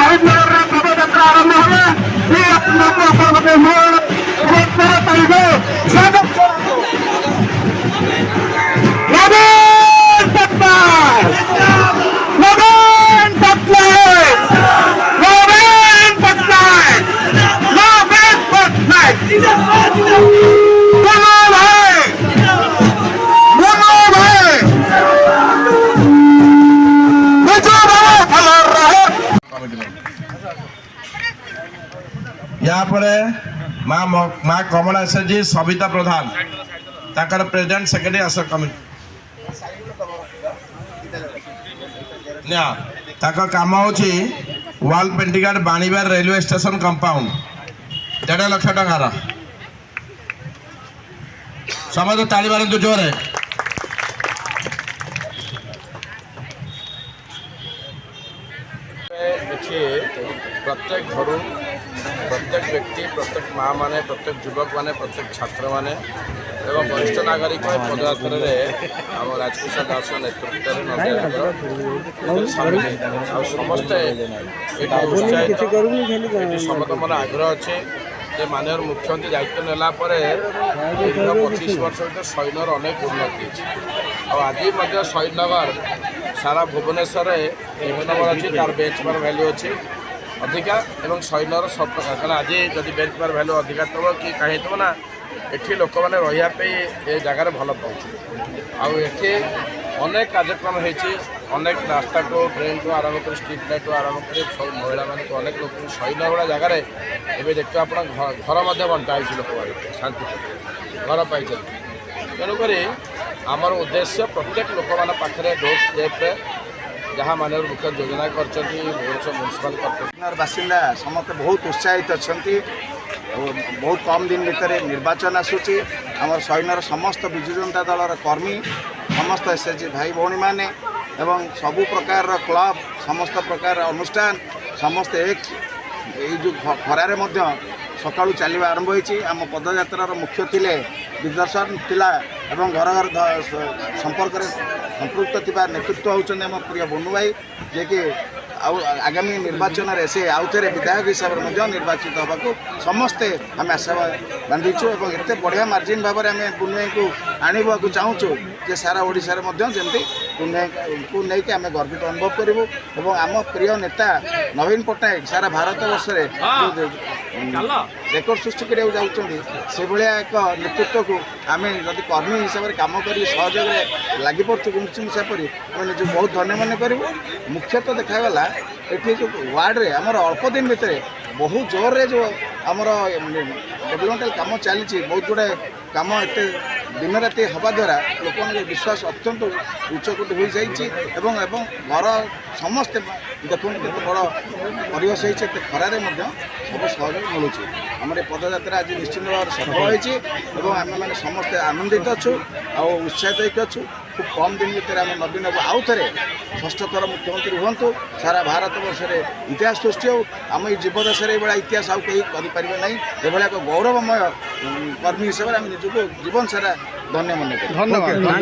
शहीदनगर पदयात्रा आरंभ यहाँ पर माँ कमला एस जी सविता प्रधान ताकर प्रेसिडेंट सेक्रेटरी आस कमिटी काम होची वाल पेंटिंग बाणीबार रेलवे स्टेशन कंपाउंड 1.5 लाख टकार समझ ताली मारतु जोरे प्रत्येक घर प्रत्येक व्यक्ति प्रत्येक माँ माने प्रत्येक युवक माने प्रत्येक छात्र माने एवं वरिष्ठ नागरिक पदयात्रा आम राजकिशोर दास नेतृत्व समस्ते समस्त मन आग्रह अच्छे जे माननीय मुख्यमंत्री दायित्व नेला दीर्घ 25 वर्ष भर शहीदनगर अनेक उन्नति आज शहीदनगर सारा भुवनेश्वर एक नंबर अच्छी तार बेंचमार्क वैल्यू अच्छी अधिका एवं शहीदनगर सब प्रकार कारण आज जदि बेंचमार्क वैल्यू अधिका थब कि कहीं थब ना एठी लोक मैंने रही जगार भल पाँच आठी अनेक कार्यक्रम होती अनेक रास्ता को ड्रेन को आरम्भ कर स्ट्रीट लाइट को आरम्भ कर सब महिला मान अनेक लोक शहीदनगर जगार एवं देखते आप घर बंटा होती लोक शांति घर पाई तेणुक आमर उद्देश्य प्रत्येक लोक मान पाखे डोर स्टेप्रे जहाँ माननीय मुख्यमंत्री योजना कर भुवनेश्वर म्युनिसिपल कॉर्पोरेशन बासिंदा समस्त बहुत उत्साहित अच्छा बहुत कम दिन भितर निर्वाचन आसूची आम शहीदनगर समस्त विजु जनता दलर कर्मी समस्त एसएचजी भाई भौणी मैंने एवं सबु प्रकार क्लब समस्त प्रकार अनुष्ठान समस्त एक जो खरारे सका चलवा आरंभ होती आम पदयात्रार मुख्य थिले दिग्दर्शन थिला एवं घर घर संपर्क संपृक्त थिबा नेतृत्व होउछन आम प्रिय बन्नू भाई जे कि आगामी निर्वाचन में से आउ थे विधायक हिसाब से निर्वाचित होगा समस्ते आम आशा बांधीचु और एत बढ़िया मार्जिन भाव में आम बुन्नू को आणवाक चाहूँ जे सारा ओडिशा रे जमी बुन्नू को लेकिन आम गर्वित अनुभव करूँ और आम प्रिय नेता नवीन पट्टनायक सारा भारत वर्ष रेकर्ड सृष्टि करा से भाया एक नेतृत्व को आम जब कर्मी हिसाब से कम कर सहयोग लगी पड़े सापरी आम निज बहुत धन्य मन करूँ मुख्यतः देखागला ये जो वार्ड रे आमर अल्प दिन भितर बहुत जोर रे जो आमर डेभलपमेंटाल काम चली बहुत गुड़ाए कम एत दिन राति हवा द्वारा लोक विश्वास अत्यंत उच्चकोटि हो जाइए घर समस्ते देखते बड़ परिवेश होते खरारे सब सहयोग मिलूँ आम पदयात्रा आज निश्चित भाव सफल होती आम मैंने समस्ते आनंदित अच्छु आ उत्साहित अच्छु खूब कम दिन भितर आम नवीन बाबू आउ थे षष्ठ थर मुख्यमंत्री हूँ सारा भारत वर्ष इतिहास सृष्टि हो आम ये जीवदशा ये इतिहास आउ कहीं करें ना ये एक गौरवमय कर्मी हिसाब से आम निजक जीवन सारा धन्य मन धन्यवाद।